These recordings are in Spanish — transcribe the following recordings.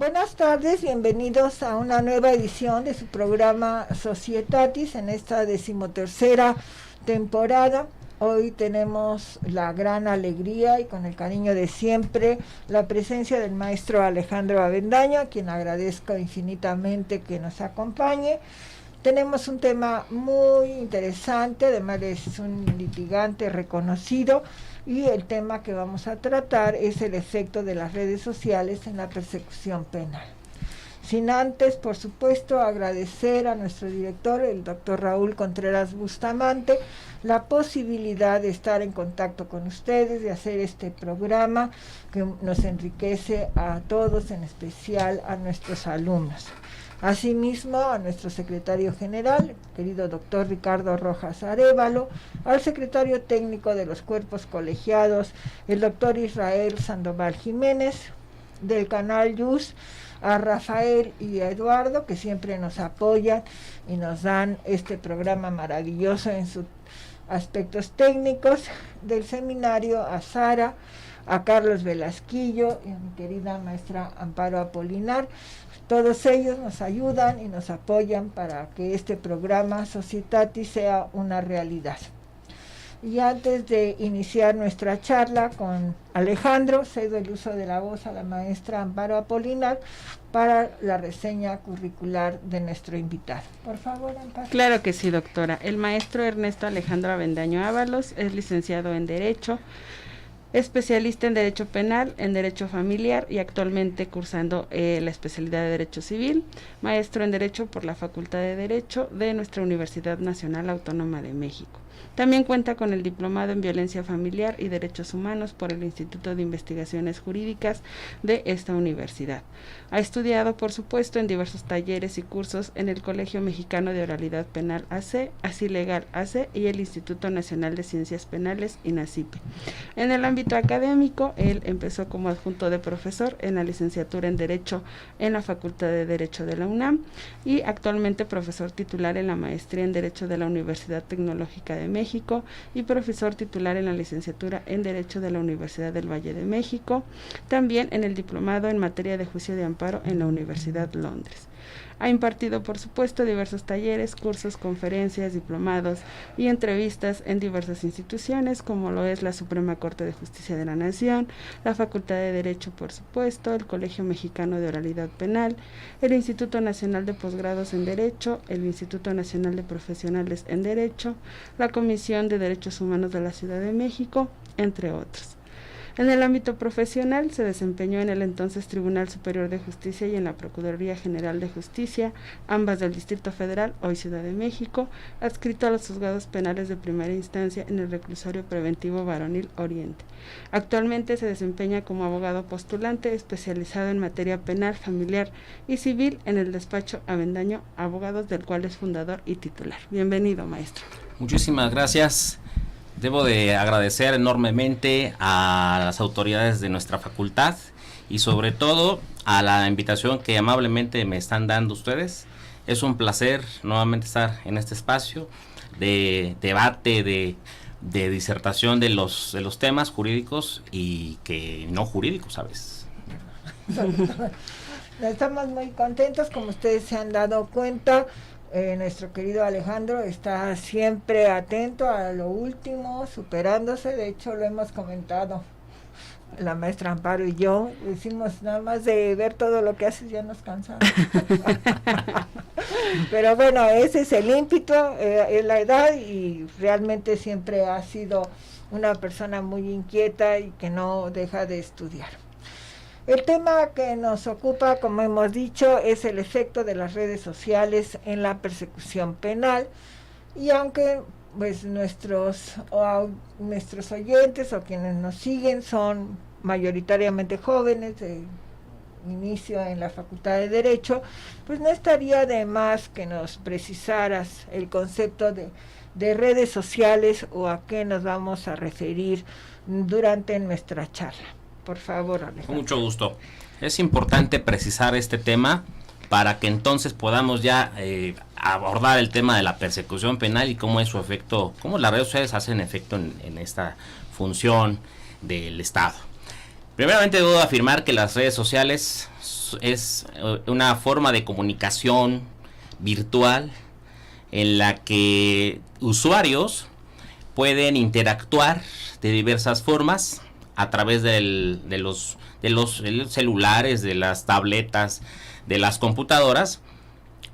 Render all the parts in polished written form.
Buenas tardes, bienvenidos a una nueva edición de su programa Societatis en esta 13ª temporada. Hoy tenemos la gran alegría y con el cariño de siempre la presencia del maestro Alejandro Avendaño, a quien agradezco infinitamente que nos acompañe. Tenemos un tema muy interesante, además es un litigante reconocido, y el tema que vamos a tratar es el efecto de las redes sociales en la persecución penal. Sin antes, por supuesto, agradecer a nuestro director, el doctor Raúl Contreras Bustamante, la posibilidad de estar en contacto con ustedes, de hacer este programa que nos enriquece a todos, en especial a nuestros alumnos. Asimismo, a nuestro secretario general, querido doctor Ricardo Rojas Arévalo, al secretario técnico de los cuerpos colegiados, el doctor Israel Sandoval Jiménez, del canal YUS, a Rafael y a Eduardo, que siempre nos apoyan y nos dan este programa maravilloso en sus aspectos técnicos, del seminario, a Sara, a Carlos Velasquillo y a mi querida maestra Amparo Apolinar. Todos ellos nos ayudan y nos apoyan para que este programa Societatis sea una realidad. Y antes de iniciar nuestra charla con Alejandro, cedo el uso de la voz a la maestra Amparo Apolinar para la reseña curricular de nuestro invitado. Por favor, Amparo. Claro que sí, doctora. El maestro Ernesto Alejandro Avendaño Ábalos es licenciado en Derecho, especialista en Derecho Penal, en Derecho Familiar y actualmente cursando la especialidad de Derecho Civil, maestro en Derecho por la Facultad de Derecho de nuestra Universidad Nacional Autónoma de México. También cuenta con el diplomado en Violencia Familiar y Derechos Humanos por el Instituto de Investigaciones Jurídicas de esta universidad. Ha estudiado, por supuesto, en diversos talleres y cursos en el Colegio Mexicano de Oralidad Penal AC, Así Legal AC y el Instituto Nacional de Ciencias Penales, INACIPE. En el ámbito académico, él empezó como adjunto de profesor en la licenciatura en Derecho en la Facultad de Derecho de la UNAM y actualmente profesor titular en la maestría en Derecho de la Universidad Tecnológica de México y profesor titular en la licenciatura en Derecho de la Universidad del Valle de México, también en el diplomado en materia de juicio de amparo en la Universidad Londres. Ha impartido, por supuesto, diversos talleres, cursos, conferencias, diplomados y entrevistas en diversas instituciones, como lo es la Suprema Corte de Justicia de la Nación, la Facultad de Derecho, por supuesto, el Colegio Mexicano de Oralidad Penal, el Instituto Nacional de Posgrados en Derecho, el Instituto Nacional de Profesionales en Derecho, la Comisión de Derechos Humanos de la Ciudad de México, entre otros. En el ámbito profesional se desempeñó en el entonces Tribunal Superior de Justicia y en la Procuraduría General de Justicia, ambas del Distrito Federal, hoy Ciudad de México, adscrito a los juzgados penales de primera instancia en el Reclusorio Preventivo Varonil Oriente. Actualmente se desempeña como abogado postulante especializado en materia penal, familiar y civil en el despacho Avendaño Abogados, del cual es fundador y titular. Bienvenido, maestro. Muchísimas gracias. Debo de agradecer enormemente a las autoridades de nuestra facultad y sobre todo a la invitación que amablemente me están dando ustedes. Es un placer nuevamente estar en este espacio de debate, de disertación de los temas jurídicos y que no jurídicos a veces. Estamos muy contentos, como ustedes se han dado cuenta. Nuestro querido Alejandro está siempre atento a lo último, superándose. De hecho, lo hemos comentado la maestra Amparo y yo. Decimos, nada más de ver todo lo que haces ya nos cansamos. Pero bueno, ese es el ímpetu, es la edad, y realmente siempre ha sido una persona muy inquieta y que no deja de estudiar. El tema que nos ocupa, como hemos dicho, es el efecto de las redes sociales en la persecución penal, y aunque pues nuestros oyentes o quienes nos siguen son mayoritariamente jóvenes de inicio en la Facultad de Derecho, pues no estaría de más que nos precisaras el concepto de redes sociales o a qué nos vamos a referir durante nuestra charla. Por favor, Alejandro. Con mucho gusto. Es importante precisar este tema para que entonces podamos ya abordar el tema de la persecución penal y cómo es su efecto, cómo las redes sociales hacen efecto en esta función del Estado. Primeramente debo afirmar que las redes sociales es una forma de comunicación virtual en la que usuarios pueden interactuar de diversas formas a través de los celulares, de las tabletas, de las computadoras,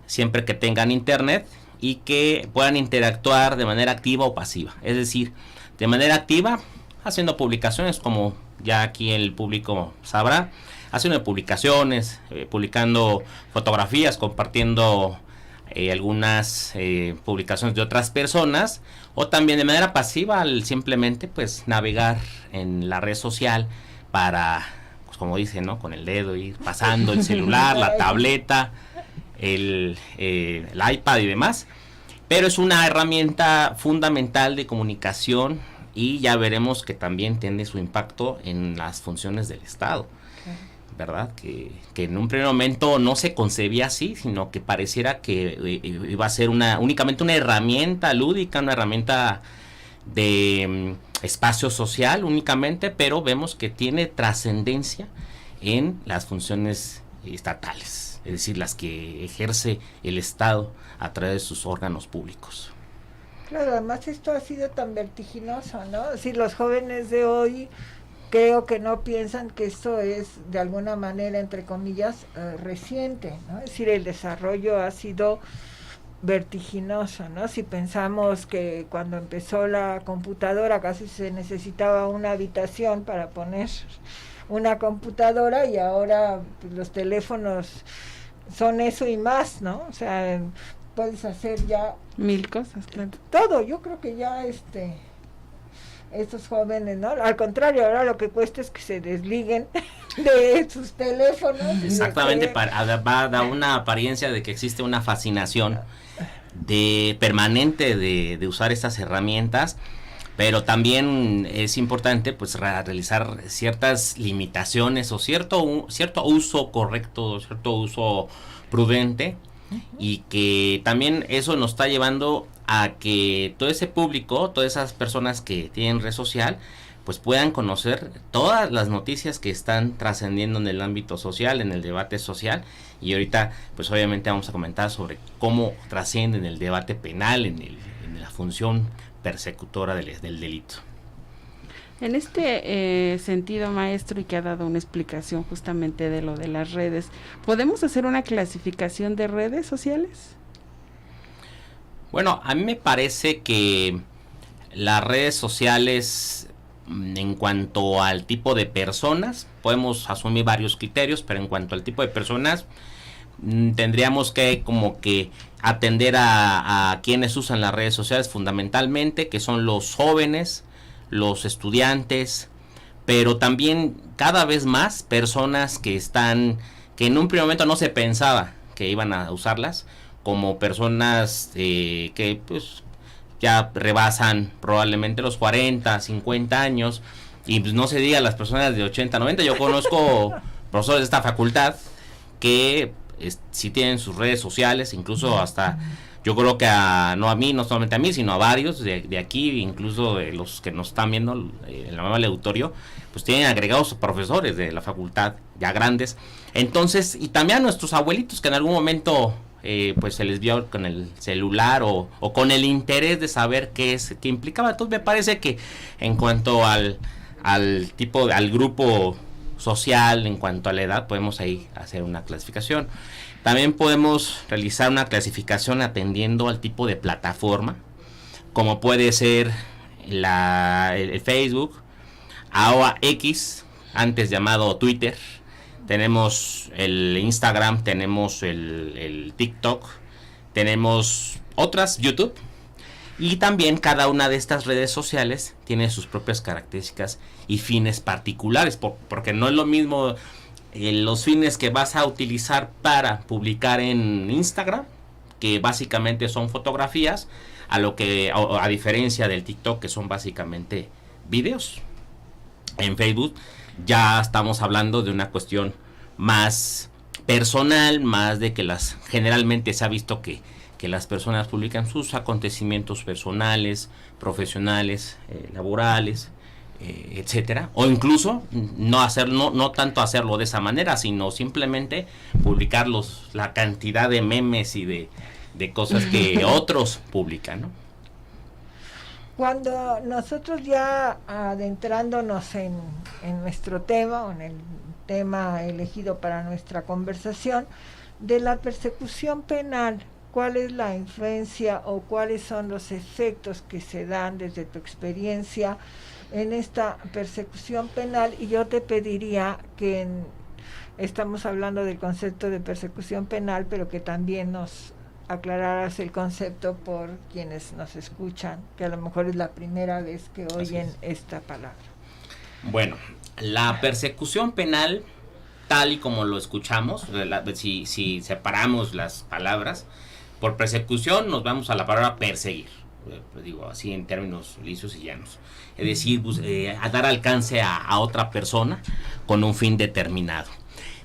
siempre que tengan internet y que puedan interactuar de manera activa o pasiva. Es decir, de manera activa, haciendo publicaciones, como ya aquí el público sabrá, haciendo publicaciones, publicando fotografías, compartiendo algunas publicaciones de otras personas, o también de manera pasiva al simplemente pues navegar en la red social para, pues como dicen, ¿no? Con el dedo ir pasando el celular, la tableta, el iPad y demás. Pero es una herramienta fundamental de comunicación y ya veremos que también tiene su impacto en las funciones del Estado, ¿verdad? Que en un primer momento no se concebía así, sino que pareciera que iba a ser únicamente una herramienta lúdica, una herramienta de espacio social únicamente, pero vemos que tiene trascendencia en las funciones estatales, es decir, las que ejerce el Estado a través de sus órganos públicos. Claro, además esto ha sido tan vertiginoso, ¿no? Es decir, los jóvenes de hoy creo que no piensan que esto es de alguna manera, entre comillas, reciente, ¿no? Es decir, el desarrollo ha sido vertiginoso, ¿no? Si pensamos que cuando empezó la computadora casi se necesitaba una habitación para poner una computadora, y ahora pues, los teléfonos son eso y más, ¿no? O sea, puedes hacer ya mil cosas, claro. Todo, yo creo que ya estos jóvenes, ¿no? Al contrario, ahora lo que cuesta es que se desliguen de sus teléfonos. Exactamente, va a dar una apariencia de que existe una fascinación permanente de usar estas herramientas, pero también es importante pues realizar ciertas limitaciones o cierto uso correcto, cierto uso prudente, y que también eso nos está llevando a que todo ese público, todas esas personas que tienen red social, pues puedan conocer todas las noticias que están trascendiendo en el ámbito social, en el debate social, y ahorita pues obviamente vamos a comentar sobre cómo trasciende en el debate penal, en la función persecutora del delito. En este sentido, maestro, y que ha dado una explicación justamente de lo de las redes, ¿podemos hacer una clasificación de redes sociales? Bueno, a mí me parece que las redes sociales, en cuanto al tipo de personas, podemos asumir varios criterios, pero en cuanto al tipo de personas, tendríamos que como que atender a quienes usan las redes sociales fundamentalmente, que son los jóvenes, los estudiantes, pero también cada vez más personas que en un primer momento no se pensaba que iban a usarlas, como personas que pues ya rebasan probablemente los 40, 50 años, y pues no se diga las personas de 80, 90. Yo conozco profesores de esta facultad que sí tienen sus redes sociales, incluso hasta, yo creo que no solamente a mí, sino a varios de aquí, incluso de los que nos están viendo en la nueva auditorio, pues tienen agregados profesores de la facultad, ya grandes. Entonces, y también a nuestros abuelitos que en algún momento pues se les vio con el celular o con el interés de saber qué implicaba. Entonces me parece que en cuanto al grupo social, en cuanto a la edad, podemos ahí hacer una clasificación. También podemos realizar una clasificación atendiendo al tipo de plataforma, como puede ser el Facebook, ahora X, antes llamado Twitter. Tenemos el Instagram, tenemos el TikTok, tenemos otras, YouTube, y también cada una de estas redes sociales tiene sus propias características y fines particulares, porque no es lo mismo los fines que vas a utilizar para publicar en Instagram, que básicamente son fotografías, a diferencia del TikTok, que son básicamente videos. En Facebook ya estamos hablando de una cuestión más personal, más de que generalmente se ha visto que las personas publican sus acontecimientos personales, profesionales, laborales, etcétera, o incluso no tanto hacerlo de esa manera, sino simplemente publicar la cantidad de memes y de cosas que otros publican, ¿no? Cuando nosotros ya adentrándonos en nuestro tema, o en el tema elegido para nuestra conversación, de la persecución penal, ¿cuál es la influencia o cuáles son los efectos que se dan desde tu experiencia en esta persecución penal? Y yo te pediría que estamos hablando del concepto de persecución penal, pero que también nos aclararas el concepto por quienes nos escuchan, que a lo mejor es la primera vez que oyen esta palabra. Bueno, la persecución penal, tal y como lo escuchamos, si separamos las palabras, por persecución nos vamos a la palabra perseguir, digo así en términos lisos y llanos, es decir, a dar alcance a otra persona con un fin determinado.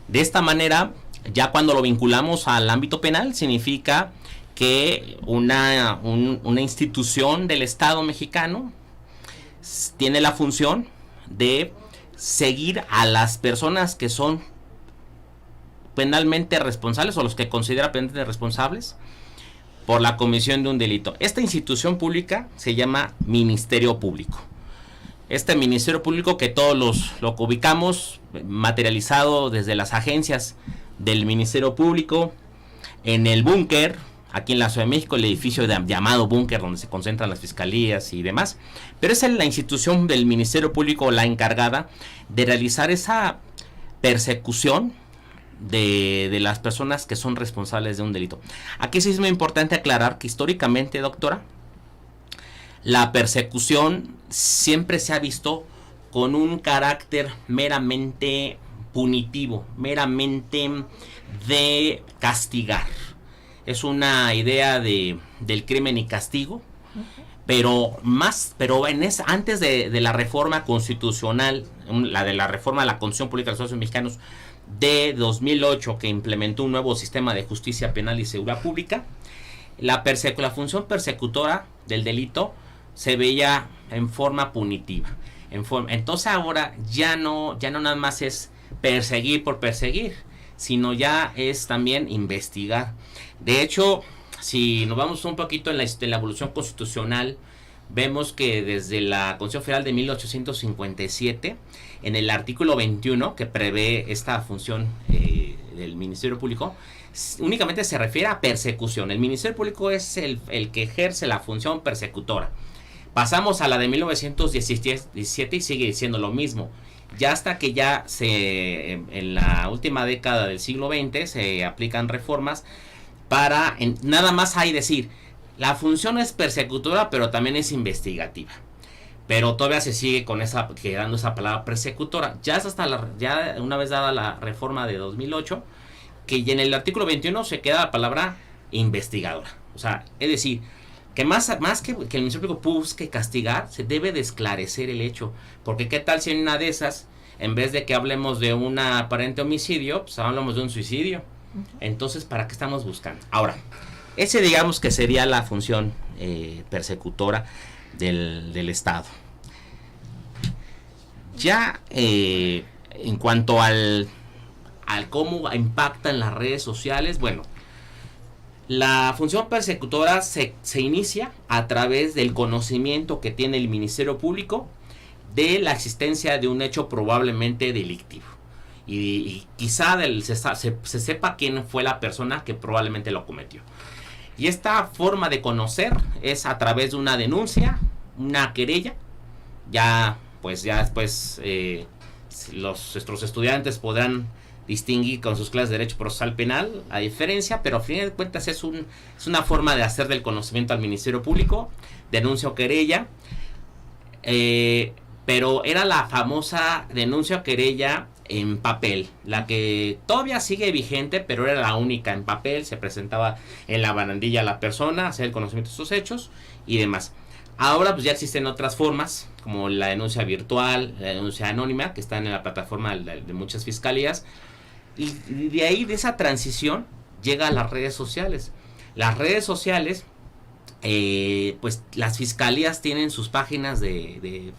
De esta manera, ya cuando lo vinculamos al ámbito penal, significa que una institución del Estado mexicano tiene la función de seguir a las personas que son penalmente responsables, o los que considera penalmente responsables por la comisión de un delito. Esta institución pública se llama Ministerio Público. Este Ministerio Público, que todos lo ubicamos materializado desde las agencias del Ministerio Público, en el búnker, aquí en la Ciudad de México, el edificio llamado búnker, donde se concentran las fiscalías y demás, pero es la institución del Ministerio Público la encargada de realizar esa persecución de las personas que son responsables de un delito. Aquí sí es muy importante aclarar que históricamente, doctora, la persecución siempre se ha visto con un carácter meramente punitivo, meramente de castigar. Es una idea del crimen y castigo, pero antes de la reforma constitucional, la reforma de la Constitución Política de los Estados Mexicanos de 2008, que implementó un nuevo sistema de justicia penal y seguridad pública, la función persecutora del delito se veía en forma punitiva. Entonces ahora ya no nada más es perseguir por perseguir, sino ya es también investigar. De hecho, si nos vamos un poquito en la evolución constitucional, vemos que desde la Constitución Federal de 1857, en el artículo 21, que prevé esta función del Ministerio Público, únicamente se refiere a persecución. El Ministerio Público es el que ejerce la función persecutora. Pasamos a la de 1917 y sigue diciendo lo mismo. Ya hasta que en la última década del siglo XX se aplican reformas para nada más hay decir, la función es persecutora, pero también es investigativa. Pero todavía se sigue quedando esa palabra persecutora. Ya es ya una vez dada la reforma de 2008, que en el artículo 21 se queda la palabra investigadora. O sea, es decir, que más que el Ministerio Público busque castigar, se debe de esclarecer el hecho. Porque qué tal si en una de esas, en vez de que hablemos de un aparente homicidio, pues hablamos de un suicidio. Entonces, ¿para qué estamos buscando? Ahora, ese digamos que sería la función persecutora del Estado. Ya en cuanto al cómo impactan las redes sociales, bueno, la función persecutora se inicia a través del conocimiento que tiene el Ministerio Público de la existencia de un hecho probablemente delictivo. Y quizá se sepa quién fue la persona que probablemente lo cometió. Y esta forma de conocer es a través de una denuncia, una querella. Ya después nuestros estudiantes podrán distinguir con sus clases de Derecho Procesal Penal la diferencia, pero a fin de cuentas es una forma de hacer del conocimiento al Ministerio Público, denuncia o querella, pero era la famosa denuncia o querella en papel, la que todavía sigue vigente, pero era la única en papel. Se presentaba en la barandilla a la persona, hacer el conocimiento de sus hechos y demás. Ahora pues ya existen otras formas, como la denuncia virtual, la denuncia anónima, que están en la plataforma de muchas fiscalías, y de ahí, de esa transición, llega a las redes sociales. Las redes sociales pues las fiscalías tienen sus páginas de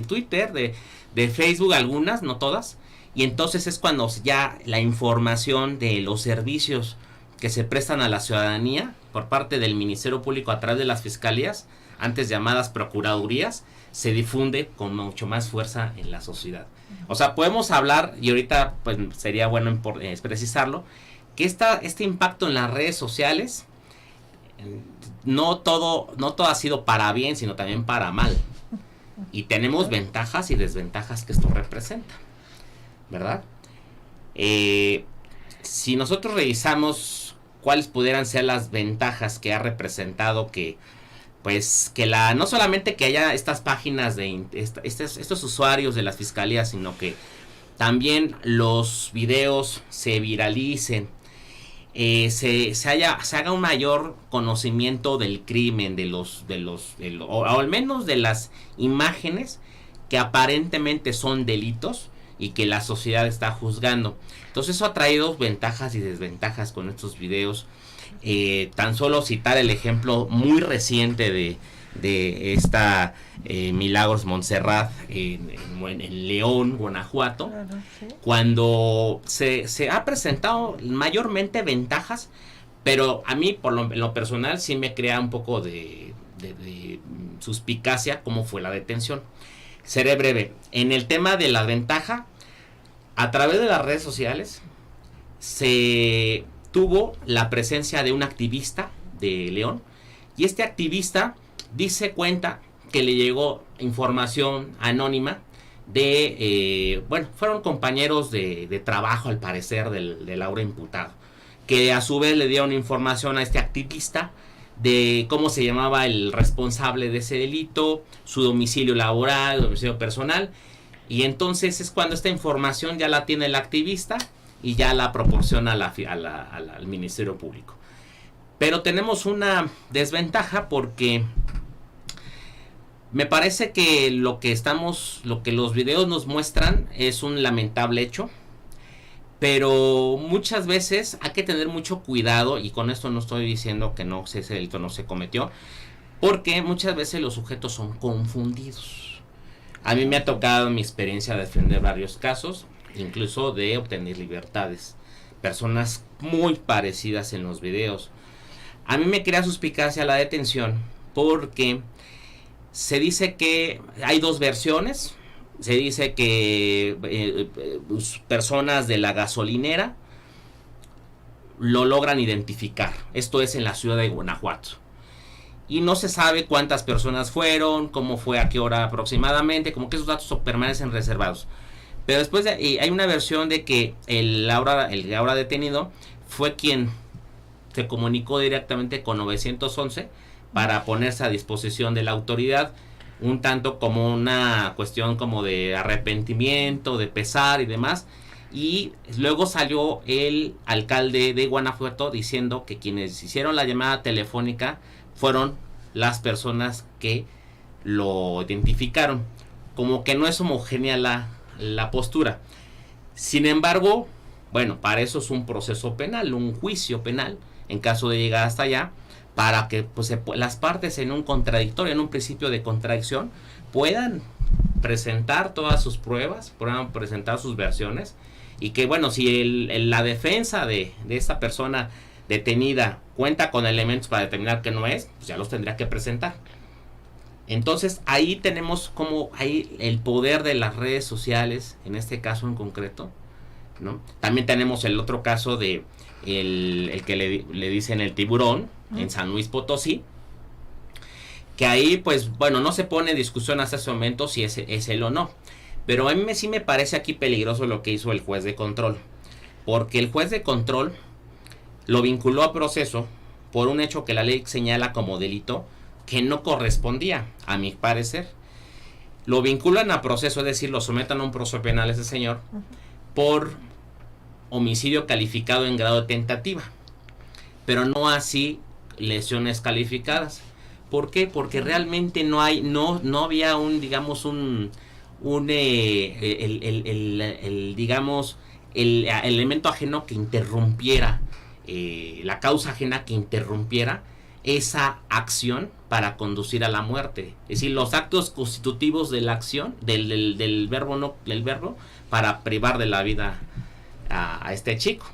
Twitter, de Facebook, algunas, no todas, y entonces es cuando ya la información de los servicios que se prestan a la ciudadanía por parte del Ministerio Público a través de las fiscalías, antes llamadas procuradurías, se difunde con mucho más fuerza en la sociedad. O sea, podemos hablar, y ahorita pues sería bueno precisarlo, que este impacto en las redes sociales, no todo ha sido para bien, sino también para mal. Y tenemos ventajas y desventajas que esto representa, ¿verdad? Si nosotros revisamos cuáles pudieran ser las ventajas que ha representado no solamente que haya estas páginas de estos usuarios de las fiscalías, sino que también los videos se viralicen, se haga un mayor conocimiento del crimen, o al menos de las imágenes que aparentemente son delitos y que la sociedad está juzgando. Entonces eso ha traído ventajas y desventajas con estos videos. Tan solo citar el ejemplo muy reciente de esta Milagros Montserrat en León, Guanajuato, claro, sí. Cuando se ha presentado mayormente ventajas, pero a mí en lo personal sí me crea un poco de suspicacia cómo fue la detención. Seré breve. En el tema de la ventaja, a través de las redes sociales se tuvo la presencia de un activista de León, y este activista cuenta que le llegó información anónima fueron compañeros de trabajo, al parecer, del ahora imputado, que a su vez le dieron información a este activista de cómo se llamaba el responsable de ese delito, su domicilio laboral, domicilio personal, y entonces es cuando esta información ya la tiene el activista y ya la proporciona al Ministerio Público. Pero tenemos una desventaja, porque me parece que lo que los videos nos muestran es un lamentable hecho, pero muchas veces hay que tener mucho cuidado, y con esto no estoy diciendo que ese delito no se cometió, porque muchas veces los sujetos son confundidos. A mí me ha tocado en mi experiencia defender varios casos, incluso de obtener libertades, personas muy parecidas en los videos. A mí me crea suspicacia la detención, porque se dice que hay dos versiones. Se dice que personas de la gasolinera lo logran identificar. Esto es en la ciudad de Guanajuato. Y no se sabe cuántas personas fueron, cómo fue, a qué hora aproximadamente, como que esos datos permanecen reservados. Pero después hay una versión de que el ahora detenido fue quien se comunicó directamente con 911 para ponerse a disposición de la autoridad, un tanto como una cuestión como de arrepentimiento, de pesar y demás. Y luego salió el alcalde de Guanajuato diciendo que quienes hicieron la llamada telefónica fueron las personas que lo identificaron. Como que no es homogénea la postura. Sin embargo, bueno, para eso es un proceso penal, un juicio penal, en caso de llegar hasta allá, para que pues, las partes en un contradictorio, en un principio de contradicción, puedan presentar todas sus pruebas, puedan presentar sus versiones, y que bueno, si la defensa de esta persona detenida cuenta con elementos para determinar que no es, pues ya los tendría que presentar. Entonces ahí tenemos como ahí el poder de las redes sociales, en este caso en concreto, ¿no? También tenemos el otro caso de el que le dicen el tiburón, en San Luis Potosí, que ahí pues bueno, no se pone en discusión hasta ese momento si es él o no, pero a mí sí me parece aquí peligroso lo que hizo el juez de control, porque el juez de control lo vinculó a proceso por un hecho que la ley señala como delito que no correspondía, a mi parecer. Lo vinculan a proceso, es decir, lo someten a un proceso penal a ese señor por homicidio calificado en grado de tentativa, pero no así lesiones calificadas. ¿Por qué? Porque realmente no había un, digamos, el elemento ajeno que interrumpiera, la causa ajena que interrumpiera esa acción para conducir a la muerte. Es decir, los actos constitutivos de la acción, del verbo, para privar de la vida a este chico.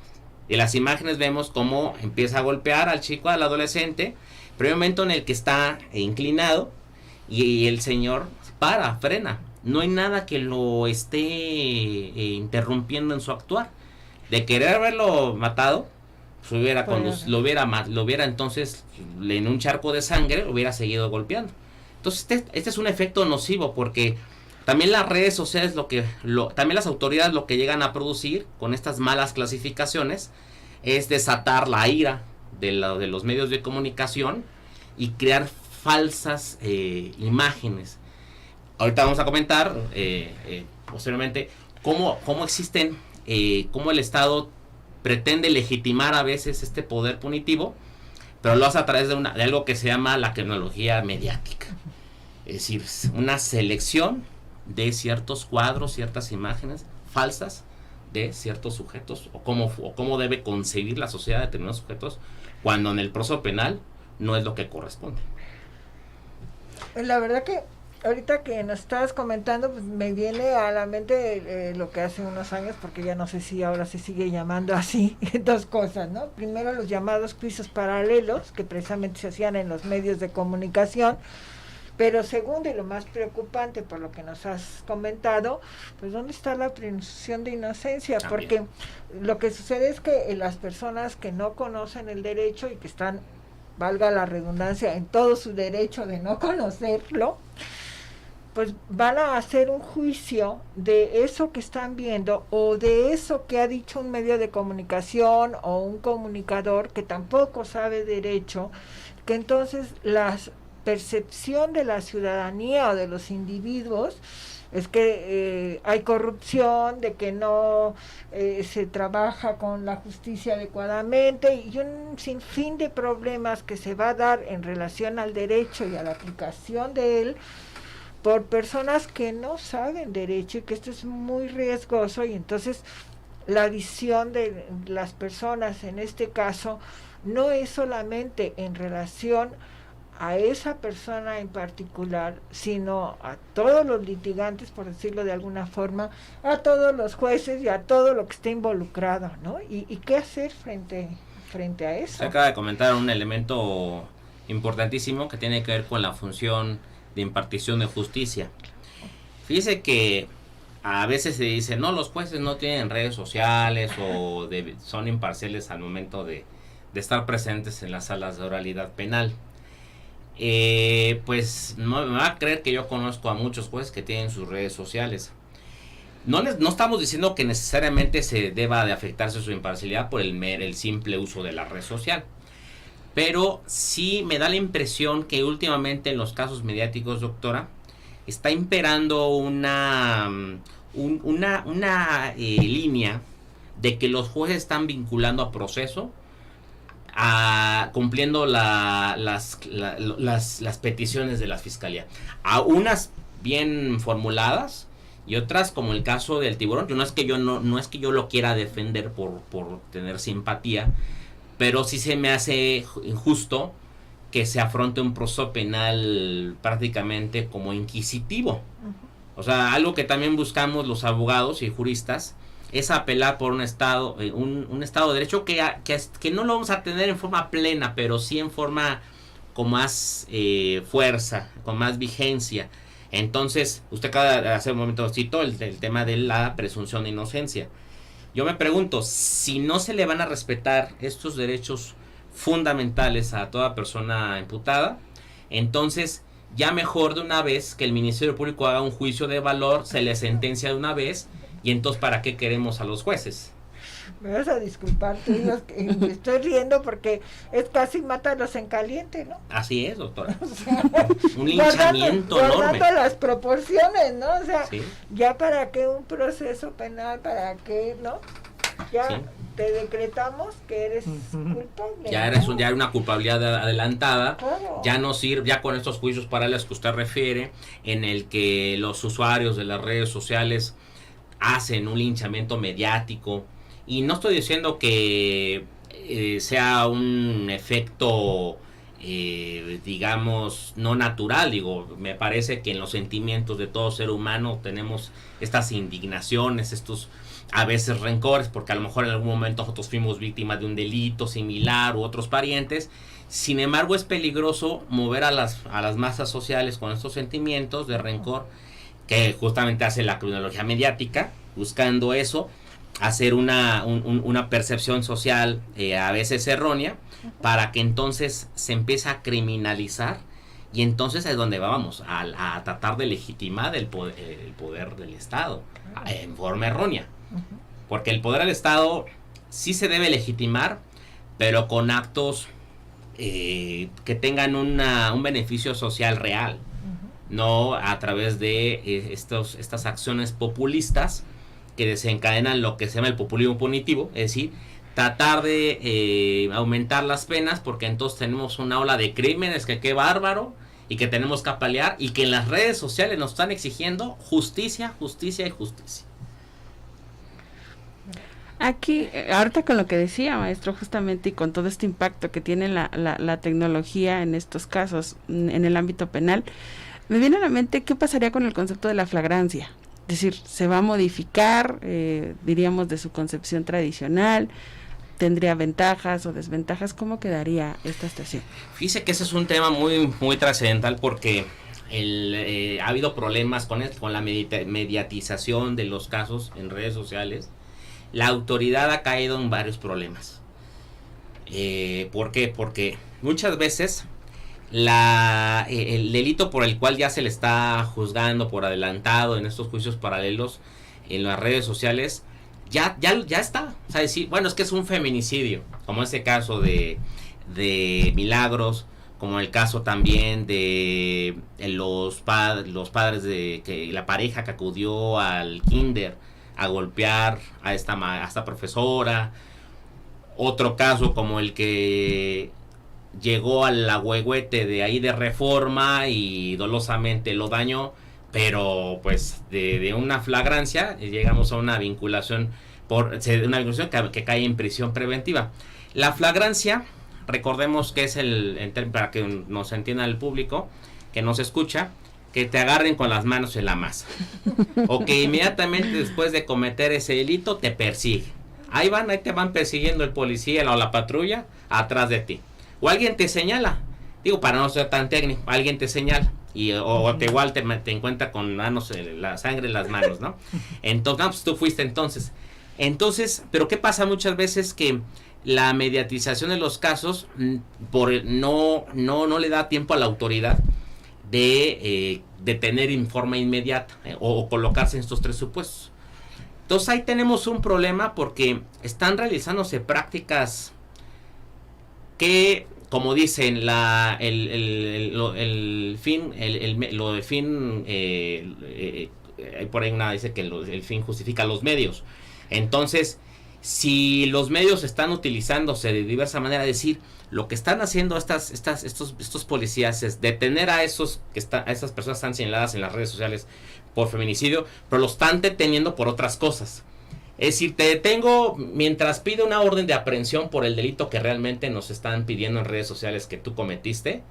En las imágenes vemos cómo empieza a golpear al chico, al adolescente, pero hay un momento en el que está inclinado y el señor frena. No hay nada que lo esté interrumpiendo en su actuar. De querer haberlo matado, pues lo hubiera entonces en un charco de sangre, lo hubiera seguido golpeando. Entonces este es un efecto nocivo, porque también las redes sociales, también las autoridades lo que llegan a producir con estas malas clasificaciones es desatar la ira de los medios de comunicación y crear falsas imágenes. Ahorita vamos a comentar posteriormente cómo existen, cómo el Estado pretende legitimar a veces este poder punitivo, pero lo hace a través de algo que se llama la tecnología mediática. Es decir, una selección de ciertos cuadros, ciertas imágenes falsas de ciertos sujetos, o cómo debe concebir la sociedad de determinados sujetos, cuando en el proceso penal no es lo que corresponde. La verdad que ahorita que nos estabas comentando, pues me viene a la mente lo que hace unos años, porque ya no sé si ahora se sigue llamando así, dos cosas, ¿no? Primero, los llamados juicios paralelos, que precisamente se hacían en los medios de comunicación, pero segundo, y lo más preocupante por lo que nos has comentado, pues ¿dónde está la presunción de inocencia? Porque lo que sucede es que las personas que no conocen el derecho y que están, valga la redundancia, en todo su derecho de no conocerlo, pues van a hacer un juicio de eso que están viendo, o de eso que ha dicho un medio de comunicación o un comunicador que tampoco sabe derecho, que entonces la percepción de la ciudadanía o de los individuos es que hay corrupción, de que no se trabaja con la justicia adecuadamente, y un sinfín de problemas que se va a dar en relación al derecho y a la aplicación de él por personas que no saben derecho, y que esto es muy riesgoso. Y entonces la visión de las personas en este caso no es solamente en relación a esa persona en particular, sino a todos los litigantes, por decirlo de alguna forma, a todos los jueces y a todo lo que esté involucrado, ¿no? ¿Y qué hacer frente a eso? Se acaba de comentar un elemento importantísimo que tiene que ver con la función de impartición de justicia. Fíjese que a veces se dice, no, los jueces no tienen redes sociales o son imparciales al momento de estar presentes en las salas de oralidad penal. Pues no me va a creer que yo conozco a muchos jueces que tienen sus redes sociales. No estamos diciendo que necesariamente se deba de afectarse su imparcialidad por el simple uso de la red social, pero sí me da la impresión que últimamente en los casos mediáticos, doctora, está imperando una línea de que los jueces están vinculando a proceso, cumpliendo las peticiones de la fiscalía, a unas bien formuladas y otras, como el caso del tiburón, que no es que yo lo quiera defender por tener simpatía, pero sí se me hace injusto que se afronte un proceso penal prácticamente como inquisitivo. O sea, algo que también buscamos los abogados y juristas es apelar por un estado de derecho que no lo vamos a tener en forma plena, pero sí en forma con más fuerza, con más vigencia. Entonces, usted acaba de hacer un momento citó el tema de la presunción de inocencia. Yo me pregunto, si no se le van a respetar estos derechos fundamentales a toda persona imputada, entonces ya mejor de una vez que el Ministerio Público haga un juicio de valor, se le sentencia de una vez, y entonces ¿para qué queremos a los jueces? Me vas a disculpar, tú digas que me estoy riendo porque es casi mátalos en caliente, ¿no? Así es, doctora. O sea, un linchamiento enorme. Guardando las proporciones, ¿no? O sea, sí. Ya para qué un proceso penal, para qué, ¿no? Ya sí. Te decretamos que eres culpable. Ya eres ya una culpabilidad adelantada. Claro. Ya no sirve, ya con estos juicios paralelos que usted refiere, en el que los usuarios de las redes sociales hacen un linchamiento mediático. Y no estoy diciendo que sea un efecto digamos, no natural. Digo, me parece que en los sentimientos de todo ser humano tenemos estas indignaciones, estos a veces rencores, porque a lo mejor en algún momento nosotros fuimos víctimas de un delito similar u otros parientes. Sin embargo, es peligroso mover a las masas sociales con estos sentimientos de rencor, que justamente hace la criminología mediática, buscando eso, hacer una percepción social a veces errónea, para que entonces se empiece a criminalizar, y entonces es donde vamos, a tratar de legitimar el poder del Estado en forma errónea. Porque el poder del Estado sí se debe legitimar, pero con actos que tengan un beneficio social real, no a través de estas acciones populistas que desencadenan lo que se llama el populismo punitivo, es decir, tratar de aumentar las penas, porque entonces tenemos una ola de crímenes que qué bárbaro, y que tenemos que apalear, y que en las redes sociales nos están exigiendo justicia, justicia y justicia. Aquí, ahorita con lo que decía, maestro, justamente, y con todo este impacto que tiene la tecnología en estos casos, en el ámbito penal, me viene a la mente qué pasaría con el concepto de la flagrancia. Es decir, se va a modificar, diríamos, de su concepción tradicional, tendría ventajas o desventajas. ¿Cómo quedaría esta estación? Fíjese que ese es un tema muy, muy trascendental, porque ha habido problemas con la mediatización de los casos en redes sociales. La autoridad ha caído en varios problemas. ¿Por qué? Porque muchas veces el delito por el cual ya se le está juzgando por adelantado en estos juicios paralelos en las redes sociales, ya está. O sea, decir, bueno, es que es un feminicidio, como ese caso de Milagros, como el caso también de los padres de que la pareja que acudió al kinder a golpear a esta profesora. Otro caso como el que llegó al agüehuete de ahí de Reforma y dolosamente lo dañó, pero pues de una flagrancia llegamos a una vinculación que cae en prisión preventiva. La flagrancia, recordemos que es para que nos entienda el público que nos escucha, que te agarren con las manos en la masa, o que inmediatamente después de cometer ese delito te persigue. Ahí te van persiguiendo el policía o la patrulla atrás de ti. O alguien te señala, digo, para no ser tan técnico, alguien te señala, o te igual te encuentra con manos, la sangre en las manos, ¿no? Entonces, pues tú fuiste entonces. Pero ¿qué pasa muchas veces? Que la mediatización de los casos no le da tiempo a la autoridad de tener informe inmediato o colocarse en estos tres supuestos. Entonces ahí tenemos un problema, porque están realizándose prácticas que, como dicen, por ahí una dice que el fin justifica los medios. Entonces, si los medios están utilizándose de diversa manera, es decir, lo que están haciendo estos policías es detener a esas personas que están señaladas en las redes sociales por feminicidio, pero lo están deteniendo por otras cosas. Es decir, te detengo mientras pide una orden de aprehensión por el delito que realmente nos están pidiendo en redes sociales que tú cometiste.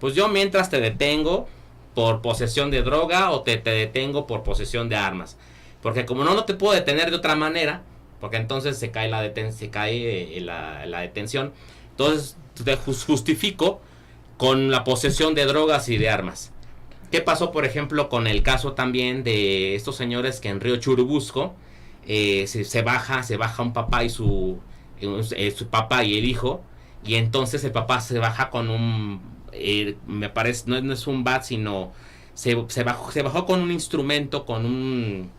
Pues yo mientras te detengo por posesión de droga, o te detengo por posesión de armas. Porque como no te puedo detener de otra manera, porque entonces se cae la detención, entonces te justifico con la posesión de drogas y de armas. ¿Qué pasó, por ejemplo, con el caso también de estos señores que en Río Churubusco se baja un papá y su papá y el hijo, y entonces el papá se baja con un me parece, no es un bat, sino se bajó con un instrumento, con un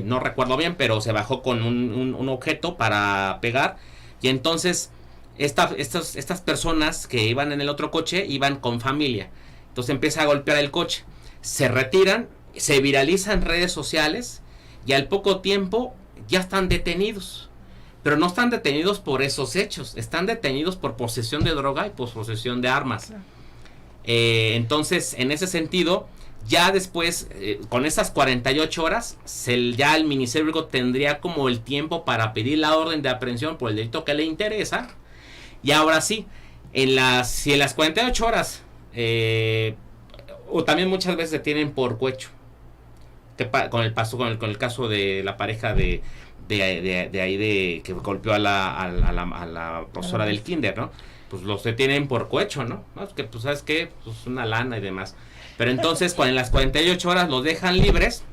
no recuerdo bien, pero se bajó con un objeto para pegar, y entonces estas personas que iban en el otro coche iban con familia. Entonces empieza a golpear el coche, se retiran, se viraliza en redes sociales, y al poco tiempo ya están detenidos. Pero no están detenidos por esos hechos, están detenidos por posesión de droga y por posesión de armas. Claro. Entonces, en ese sentido, ya después, con esas 48 horas, ya el Ministerio Público tendría como el tiempo para pedir la orden de aprehensión por el delito que le interesa, Y ahora sí, si en las 48 horas, o también muchas veces se tienen por cohecho, con el caso de la pareja de ahí que golpeó a la profesora del kinder, ¿no? Pues los detienen por cohecho, ¿no? Que pues, ¿sabes qué? Pues una lana y demás. Pero entonces, en las 48 horas los dejan libres,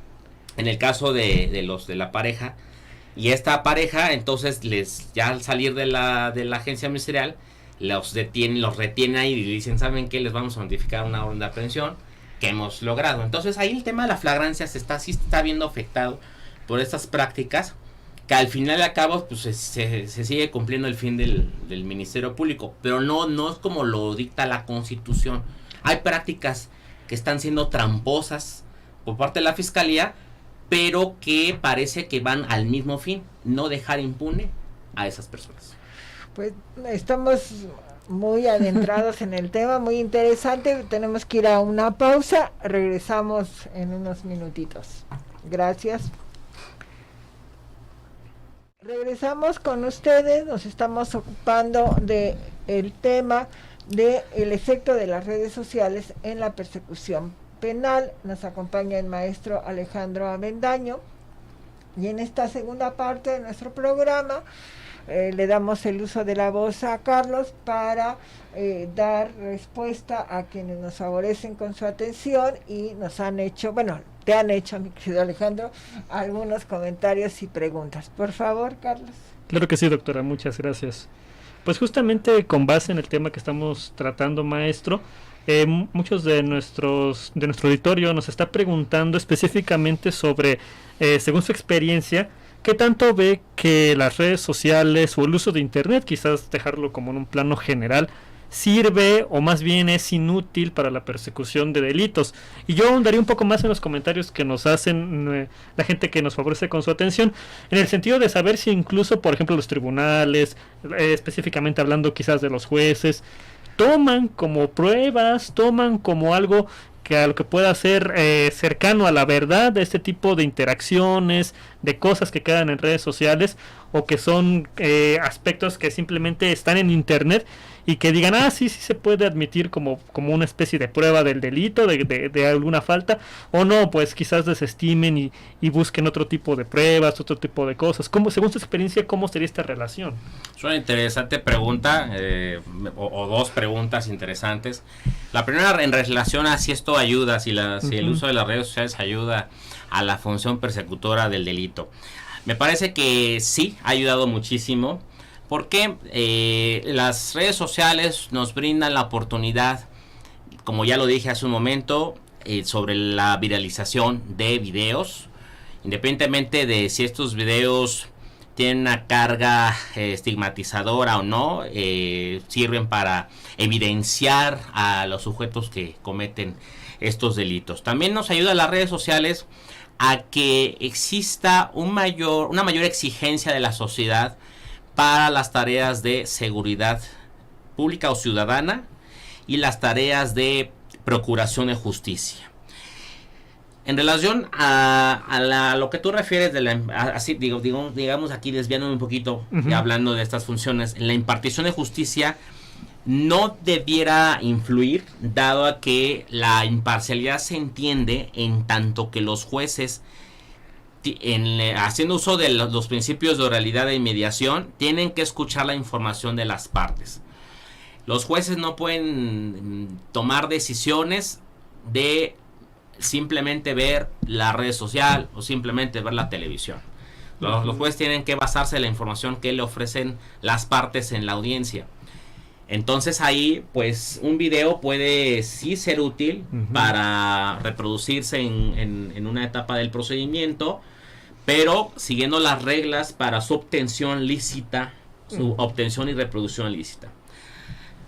en el caso de la pareja, y esta pareja, entonces, ya al salir de la agencia ministerial, los retiene ahí y dicen, ¿saben qué? Les vamos a notificar una orden de aprehensión que hemos logrado. Entonces, ahí el tema de la flagrancia sí está viendo afectado por estas prácticas, que al final y al cabo pues se sigue cumpliendo el fin del Ministerio Público, pero no es como lo dicta la Constitución. Hay prácticas que están siendo tramposas por parte de la Fiscalía, pero que parece que van al mismo fin, no dejar impune a esas personas. Pues estamos muy adentrados en el tema, muy interesante. Tenemos que ir a una pausa, regresamos en unos minutitos. Gracias. Regresamos con ustedes, nos estamos ocupando de el tema de el efecto de las redes sociales en la persecución penal. Nos acompaña el maestro Alejandro Avendaño y en esta segunda parte de nuestro programa le damos el uso de la voz a Carlos para dar respuesta a quienes nos favorecen con su atención y nos han hecho, te han hecho, mi querido Alejandro, algunos comentarios y preguntas. Por favor, Carlos. Claro que sí, doctora, muchas gracias. Pues justamente con base en el tema que estamos tratando, maestro, muchos de nuestro auditorio nos está preguntando específicamente sobre, según su experiencia, ¿qué tanto ve que las redes sociales o el uso de internet, quizás dejarlo como en un plano general, sirve o más bien es inútil para la persecución de delitos? Y yo ahondaría un poco más en los comentarios que nos hacen la gente que nos favorece con su atención, en el sentido de saber si incluso, por ejemplo, los tribunales, específicamente hablando quizás de los jueces, toman como pruebas, toman como algo que a lo que pueda ser cercano a la verdad de este tipo de interacciones, de cosas que quedan en redes sociales, o que son aspectos que simplemente están en internet y que digan, sí se puede admitir como una especie de prueba del delito, de alguna falta, o no, pues quizás desestimen y busquen otro tipo de pruebas, otro tipo de cosas. Según su experiencia, ¿cómo sería esta relación? Es una interesante pregunta, o dos preguntas interesantes. La primera en relación a si esto ayuda, si el uso de las redes sociales ayuda a la función persecutora del delito. Me parece que sí, ha ayudado muchísimo, porque las redes sociales nos brindan la oportunidad, como ya lo dije hace un momento, sobre la viralización de videos, independientemente de si estos videos tienen una carga estigmatizadora o no, sirven para evidenciar a los sujetos que cometen estos delitos. También nos ayuda las redes sociales a que exista una mayor exigencia de la sociedad para las tareas de seguridad pública o ciudadana y las tareas de procuración de justicia. En relación a lo que tú refieres, digamos aquí desviándome un poquito, hablando de estas funciones, en la impartición de justicia no debiera influir, dado a que la imparcialidad se entiende en tanto que los jueces, haciendo uso de los principios de oralidad e mediación, tienen que escuchar la información de las partes. Los jueces no pueden tomar decisiones de simplemente ver la red social o simplemente ver la televisión. Los jueces tienen que basarse en la información que le ofrecen las partes en la audiencia. Entonces ahí, pues, un video puede sí ser útil para reproducirse en una etapa del procedimiento, pero siguiendo las reglas para su obtención lícita, su obtención y reproducción lícita.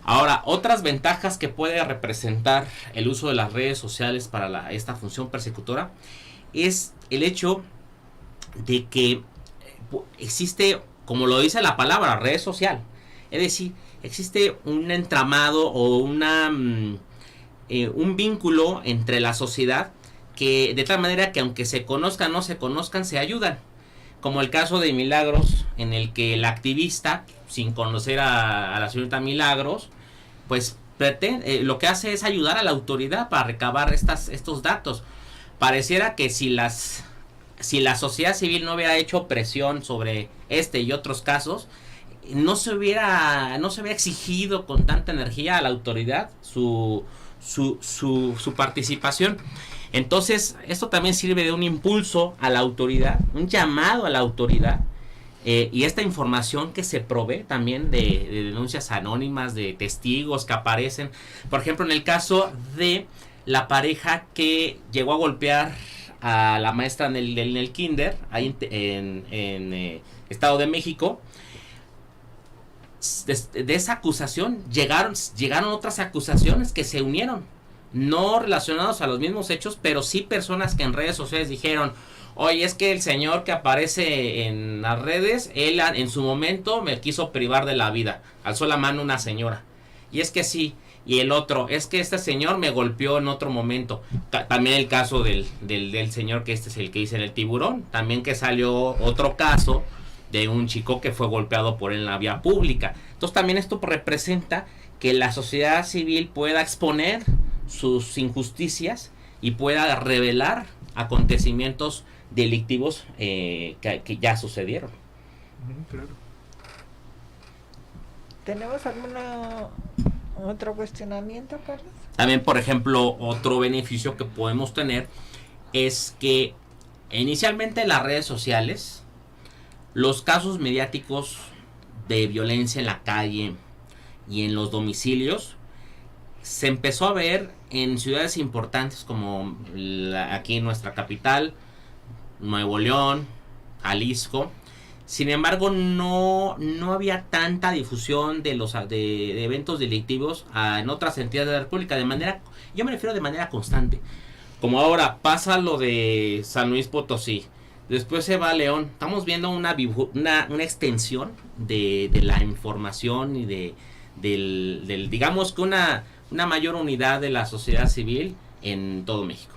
Ahora, otras ventajas que puede representar el uso de las redes sociales para esta función persecutora es el hecho de que existe, como lo dice la palabra, red social. Es decir, existe un entramado o un vínculo entre la sociedad que de tal manera que aunque se conozcan o no se conozcan, se ayudan. Como el caso de Milagros, en el que el activista sin conocer a la señorita Milagros, pues lo que hace es ayudar a la autoridad para recabar estos datos. Pareciera que si la sociedad civil no hubiera hecho presión sobre este y otros casos, no se hubiera exigido con tanta energía a la autoridad su participación. Entonces, esto también sirve de un impulso a la autoridad, un llamado a la autoridad, y esta información que se provee también de denuncias anónimas, de testigos que aparecen. Por ejemplo, en el caso de la pareja que llegó a golpear a la maestra en el kinder, ahí en Estado de México, de esa acusación llegaron otras acusaciones que se unieron, no relacionados a los mismos hechos, pero sí personas que en redes sociales dijeron: oye, es que el señor que aparece en las redes, él en su momento me quiso privar de la vida, alzó la mano una señora, y es que sí, y el otro, es que este señor me golpeó en otro momento. También el caso del señor, que este es el que dice en el Tiburón, también que salió otro caso de un chico que fue golpeado por él en la vía pública. Entonces también esto representa que la sociedad civil pueda exponer sus injusticias y pueda revelar acontecimientos delictivos que ya sucedieron. Claro. ¿Tenemos otro cuestionamiento, Carlos? También, por ejemplo, otro beneficio que podemos tener es que inicialmente en las redes sociales, los casos mediáticos de violencia en la calle y en los domicilios se empezó a ver en ciudades importantes como aquí en nuestra capital, Nuevo León, Jalisco. Sin embargo, no había tanta difusión de eventos delictivos en otras entidades de la República yo me refiero de manera constante. Como ahora pasa lo de San Luis Potosí, después se va a León. Estamos viendo una extensión de la información y del digamos que una mayor unidad de la sociedad civil en todo México.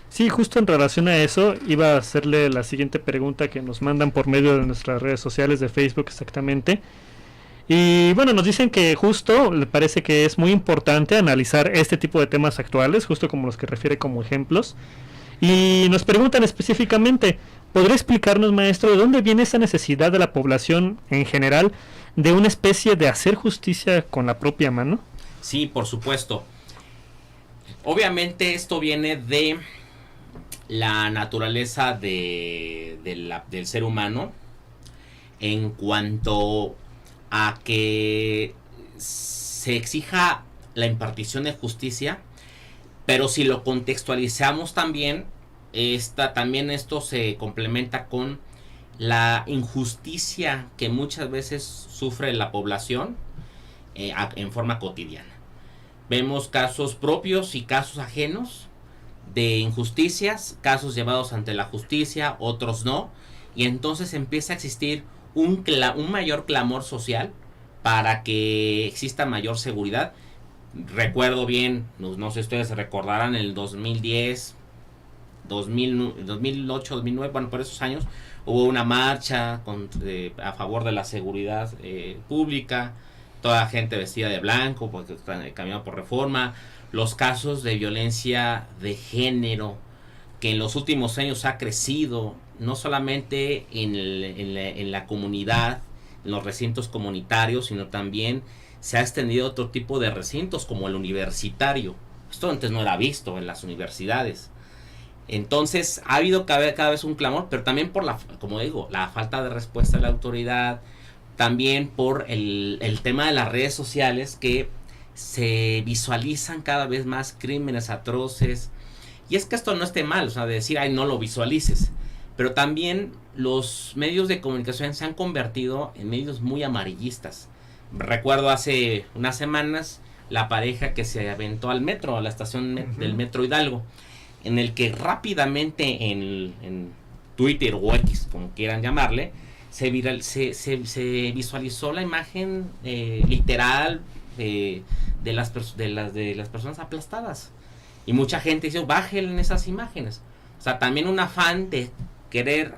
Sí, justo en relación a eso, iba a hacerle la siguiente pregunta que nos mandan por medio de nuestras redes sociales de Facebook exactamente. Y bueno, nos dicen que justo le parece que es muy importante analizar este tipo de temas actuales, justo como los que refiere como ejemplos. Y nos preguntan específicamente: ¿podría explicarnos, maestro, de dónde viene esa necesidad de la población en general de una especie de hacer justicia con la propia mano? Sí, por supuesto. Obviamente esto viene de la naturaleza del ser humano en cuanto a que se exija la impartición de justicia, pero si lo contextualizamos también esto se complementa con la injusticia que muchas veces sufre la población en forma cotidiana. Vemos casos propios y casos ajenos de injusticias, casos llevados ante la justicia, otros no, y entonces empieza a existir un mayor clamor social para que exista mayor seguridad. Recuerdo bien, no sé si ustedes recordarán, en el 2010, 2008, 2009, bueno, por esos años hubo una marcha a favor de la seguridad pública, toda la gente vestida de blanco porque caminaba por Reforma. Los casos de violencia de género que en los últimos años ha crecido, no solamente en la comunidad, en los recintos comunitarios, sino también se ha extendido a otro tipo de recintos como el universitario. Esto antes no era visto en las universidades. Entonces ha habido cada vez un clamor, pero también por como digo, la falta de respuesta de la autoridad, también por el tema de las redes sociales, que se visualizan cada vez más crímenes atroces. Y es que esto no esté mal, o sea, de decir, ay, no lo visualices, pero también los medios de comunicación se han convertido en medios muy amarillistas. Recuerdo hace unas semanas la pareja que se aventó al metro, a la estación del Metro Hidalgo, en el que rápidamente en Twitter o X, como quieran llamarle, se visualizó la imagen literal de las personas aplastadas. Y mucha gente dice, bájenle esas imágenes. O sea, también un afán de querer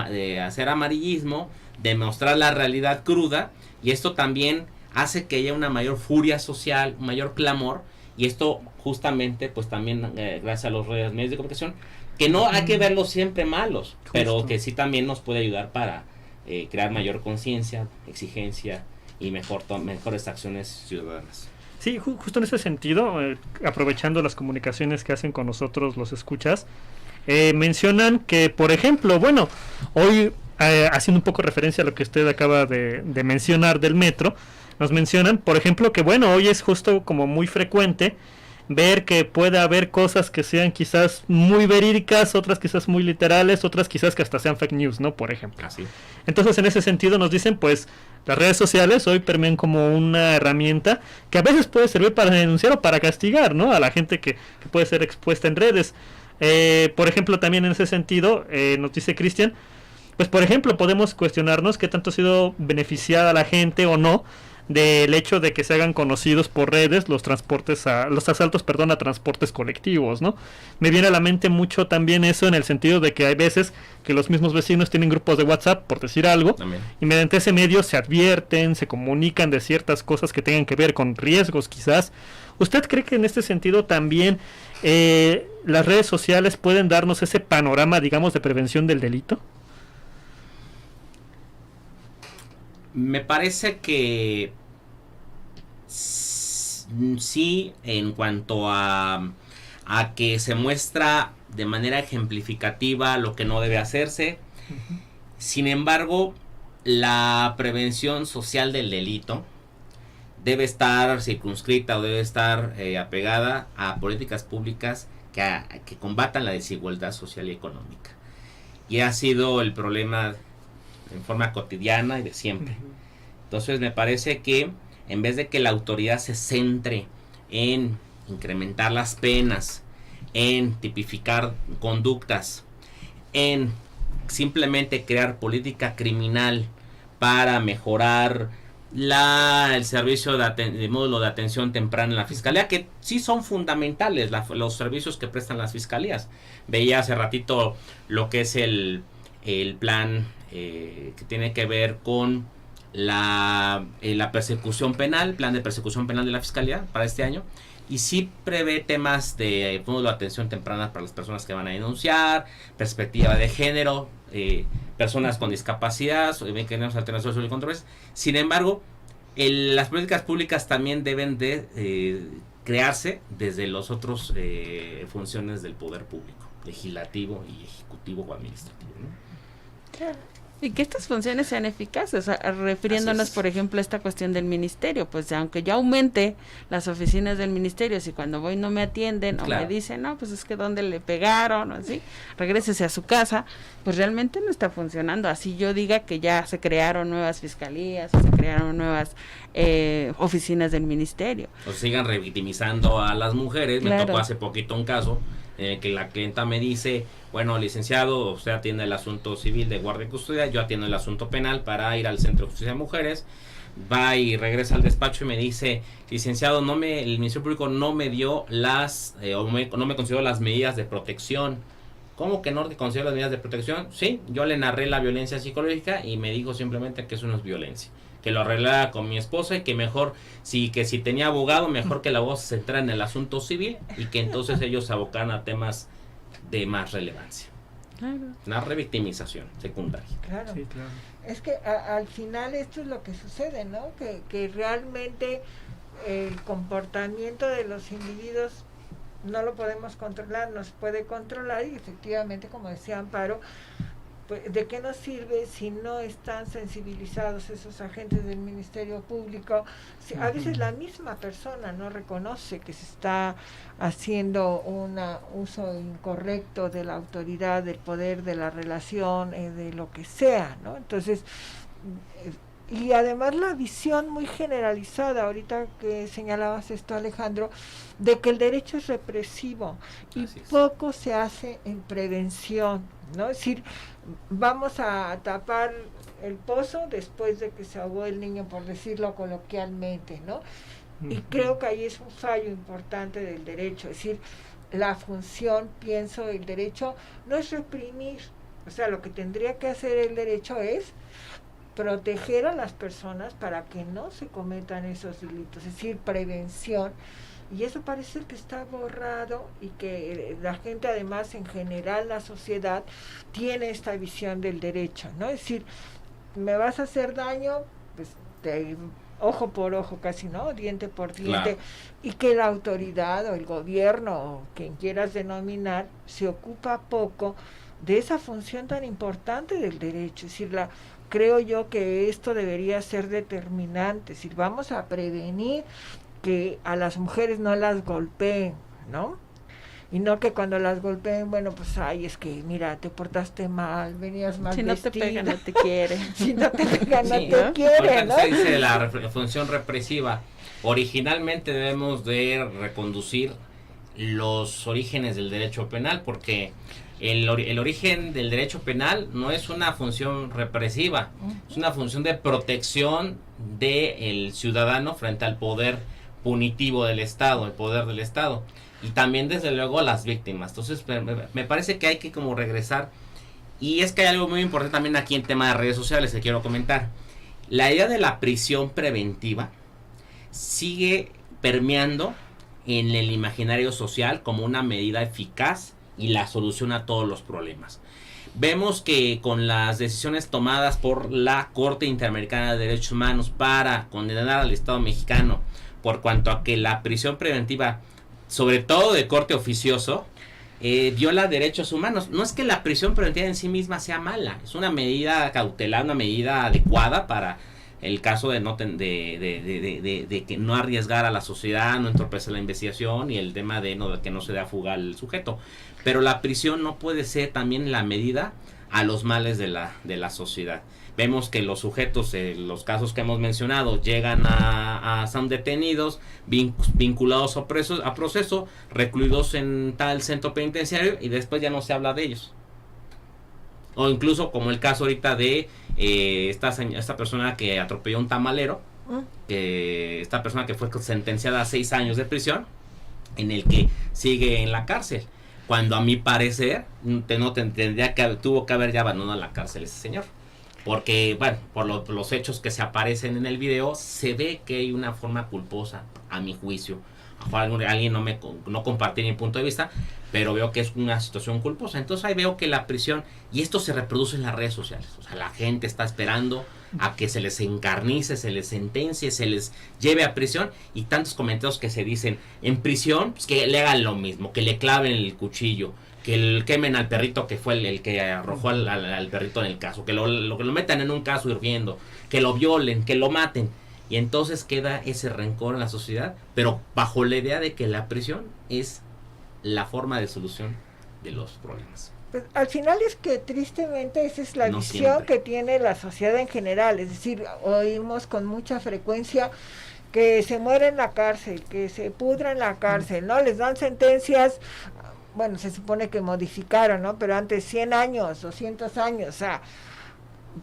de hacer amarillismo, demostrar la realidad cruda, y esto también hace que haya una mayor furia social, un mayor clamor, y esto justamente pues también gracias a los medios de comunicación, que no hay que verlos siempre malos, pero que sí también nos puede ayudar para crear mayor conciencia, exigencia y mejores acciones ciudadanas. Sí, justo en ese sentido, aprovechando las comunicaciones que hacen con nosotros los escuchas, mencionan que, por ejemplo, bueno, hoy, haciendo un poco referencia a lo que usted acaba de mencionar del metro, nos mencionan, por ejemplo, que bueno, hoy es justo como muy frecuente ver que puede haber cosas que sean quizás muy verídicas, otras quizás muy literales, otras quizás que hasta sean fake news, ¿no? Por ejemplo. Así. Entonces, en ese sentido nos dicen, pues, las redes sociales hoy permean como una herramienta que a veces puede servir para denunciar o para castigar, ¿no? A la gente que puede ser expuesta en redes. Por ejemplo, también en ese sentido, nos dice Cristian, pues, por ejemplo, podemos cuestionarnos qué tanto ha sido beneficiada la gente o no del hecho de que se hagan conocidos por redes los asaltos a transportes colectivos, ¿no? Me viene a la mente mucho también eso, en el sentido de que hay veces que los mismos vecinos tienen grupos de WhatsApp, por decir algo, también, y mediante ese medio se advierten, se comunican de ciertas cosas que tengan que ver con riesgos quizás. ¿Usted cree que en este sentido también las redes sociales pueden darnos ese panorama, digamos, de prevención del delito? Me parece que sí, en cuanto a que se muestra de manera ejemplificativa lo que no debe hacerse. Uh-huh. Sin embargo, la prevención social del delito debe estar circunscrita o debe estar apegada a políticas públicas que combatan la desigualdad social y económica. Y ha sido el problema en forma cotidiana y de siempre. Entonces me parece que en vez de que la autoridad se centre en incrementar las penas, en tipificar conductas, en simplemente crear política criminal para mejorar el servicio de módulo de atención temprana en la fiscalía, que sí son fundamentales los servicios que prestan las fiscalías. Veía hace ratito lo que es el plan que tiene que ver con la persecución penal, plan de persecución penal de la fiscalía para este año, y sí prevé temas de módulo de atención temprana para las personas que van a denunciar, perspectiva de género, personas con discapacidad, mecanismos de alternación social y controles. Sin embargo, las políticas públicas también deben de crearse desde los otros funciones del poder público, legislativo y ejecutivo o administrativo, ¿no? Claro. Y que estas funciones sean eficaces, refiriéndonos, por ejemplo, a esta cuestión del ministerio, pues aunque ya aumente las oficinas del ministerio, si cuando voy no me atienden, claro, o me dicen, no, pues es que donde le pegaron, o así, regrésese a su casa, pues realmente no está funcionando. Así yo diga que ya se crearon nuevas fiscalías, o se crearon nuevas oficinas del ministerio. O sigan revictimizando a las mujeres. Claro. Me tocó hace poquito un caso que la clienta me dice, bueno, licenciado, usted atiende el asunto civil de guardia y custodia, yo atiendo el asunto penal para ir al Centro de Justicia de Mujeres. Va y regresa al despacho y me dice, licenciado, el Ministerio Público no me dio no me consideró las medidas de protección. ¿Cómo que no te considero las medidas de protección? Sí, yo le narré la violencia psicológica y me dijo simplemente que eso no es violencia, que lo arreglara con mi esposa y que mejor, si tenía abogado, mejor que la voz se centrara en el asunto civil y que entonces ellos se abocaran a temas de más relevancia. Claro. Una revictimización secundaria. Claro. Sí, claro. Es que al final esto es lo que sucede, ¿no? Que realmente el comportamiento de los individuos no lo podemos controlar, nos puede controlar, y efectivamente, como decía Amparo, pues, ¿de qué nos sirve si no están sensibilizados esos agentes del Ministerio Público? A veces la misma persona no reconoce que se está haciendo un uso incorrecto de la autoridad, del poder, de la relación, de lo que sea, ¿no? Entonces, y además la visión muy generalizada, ahorita que señalabas esto, Alejandro, de que el derecho es represivo y poco se hace en prevención, ¿no? Es decir, vamos a tapar el pozo después de que se ahogó el niño, por decirlo coloquialmente, ¿no? Y creo que ahí es un fallo importante del derecho, es decir, la función, pienso, del derecho no es reprimir, o sea, lo que tendría que hacer el derecho es proteger a las personas para que no se cometan esos delitos, es decir, prevención. Y eso parece que está borrado y que la gente, además, en general, la sociedad tiene esta visión del derecho, ¿no? Es decir, me vas a hacer daño, pues ojo por ojo casi, ¿no? Diente por diente. Claro. Y que la autoridad o el gobierno, o quien quieras denominar, se ocupa poco de esa función tan importante del derecho. Es decir, creo yo que esto debería ser determinante. Es decir, vamos a prevenir que a las mujeres no las golpeen, ¿no? Y no que cuando las golpeen, bueno, pues, ay, es que, mira, te portaste mal, venías mal vestida. Si no te pega, no te quiere. Si no te pega, no te quiere, ¿no? Se dice la función represiva. Originalmente debemos de reconducir los orígenes del derecho penal, porque el origen del derecho penal no es una función represiva, es una función de protección del ciudadano frente al poder punitivo del Estado, el poder del Estado, y también desde luego a las víctimas. Entonces me parece que hay que como regresar, y es que hay algo muy importante también aquí en tema de redes sociales que quiero comentar. La idea de la prisión preventiva sigue permeando en el imaginario social como una medida eficaz y la solución a todos los problemas. Vemos que con las decisiones tomadas por la Corte Interamericana de Derechos Humanos para condenar al Estado mexicano por cuanto a que la prisión preventiva, sobre todo de corte oficioso, viola derechos humanos. No es que la prisión preventiva en sí misma sea mala, es una medida cautelar, una medida adecuada para el caso de que no arriesgar a la sociedad, no entorpecer la investigación y el tema de que no se dé a fuga al sujeto. Pero la prisión no puede ser también la medida a los males de la sociedad. Vemos que los sujetos, los casos que hemos mencionado, llegan son detenidos, vinculados a proceso, recluidos en tal centro penitenciario y después ya no se habla de ellos. O incluso como el caso ahorita de esta persona que atropelló a un tamalero, esta persona que fue sentenciada a 6 años de prisión, en el que sigue en la cárcel, cuando a mi parecer tuvo que haber ya abandonado la cárcel ese señor. Porque, bueno, por los hechos que se aparecen en el video, se ve que hay una forma culposa, a mi juicio. A alguien no compartir mi punto de vista, pero veo que es una situación culposa. Entonces ahí veo que la prisión, y esto se reproduce en las redes sociales, o sea, la gente está esperando a que se les encarnice, se les sentencie, se les lleve a prisión, y tantos comentarios que se dicen, en prisión, pues que le hagan lo mismo, que le claven el cuchillo, que quemen al perrito que fue el que arrojó al perrito en el caso, que lo metan en un caso hirviendo, que lo violen, que lo maten. Y entonces queda ese rencor en la sociedad, pero bajo la idea de que la prisión es la forma de solución de los problemas. Pues al final es que tristemente esa es la visión siempre que tiene la sociedad en general. Es decir, oímos con mucha frecuencia que se muere en la cárcel, que se pudra en la cárcel, ¿no? Les dan sentencias, bueno, se supone que modificaron, ¿no? Pero antes 100 años, 200 años, o sea,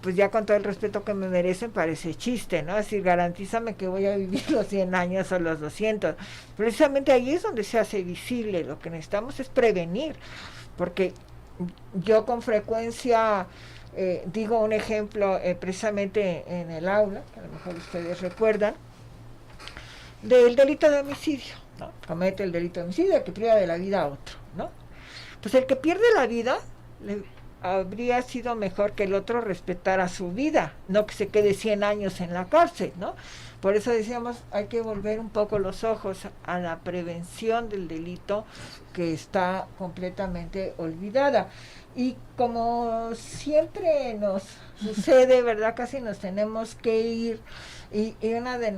pues ya con todo el respeto que me merecen parece chiste, ¿no? Es decir, garantízame que voy a vivir los 100 años o los 200. Precisamente ahí es donde se hace visible. Lo que necesitamos es prevenir, porque yo con frecuencia digo un ejemplo precisamente en el aula, que a lo mejor ustedes recuerdan, del delito de homicidio, ¿no? Comete el delito de homicidio, que priva de la vida a otro, ¿no? Pues el que pierde la vida habría sido mejor que el otro respetara su vida, no que se quede 100 años en la cárcel, ¿no? Por eso decíamos, hay que volver un poco los ojos a la prevención del delito, que está completamente olvidada. Y como siempre nos sucede, ¿verdad? Casi nos tenemos que ir, y una de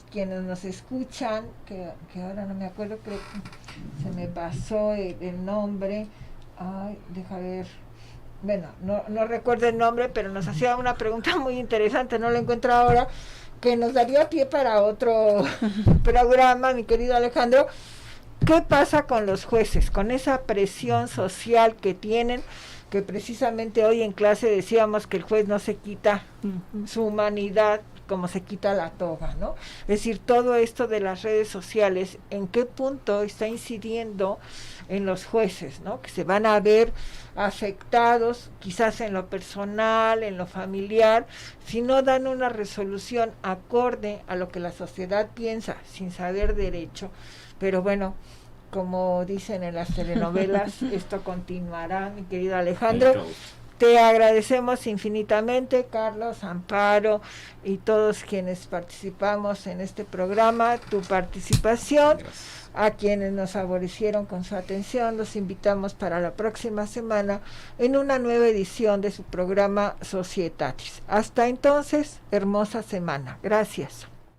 quienes nos escuchan, que ahora no me acuerdo, creo que se me pasó el nombre, ay, deja ver, bueno, no recuerdo el nombre, pero nos hacía una pregunta muy interesante, no lo encuentro ahora, que nos daría pie para otro programa, mi querido Alejandro. ¿Qué pasa con los jueces, con esa presión social que tienen, que precisamente hoy en clase decíamos que el juez no se quita su humanidad como se quita la toga, ¿no? Es decir, todo esto de las redes sociales, ¿en qué punto está incidiendo en los jueces, ¿no? Que se van a ver afectados, quizás en lo personal, en lo familiar, si no dan una resolución acorde a lo que la sociedad piensa, sin saber derecho. Pero bueno, como dicen en las telenovelas, esto continuará, mi querido Alejandro. Te agradecemos infinitamente, Carlos, Amparo y todos quienes participamos en este programa, tu participación. Gracias. A quienes nos favorecieron con su atención, los invitamos para la próxima semana en una nueva edición de su programa Societatis. Hasta entonces, hermosa semana. Gracias.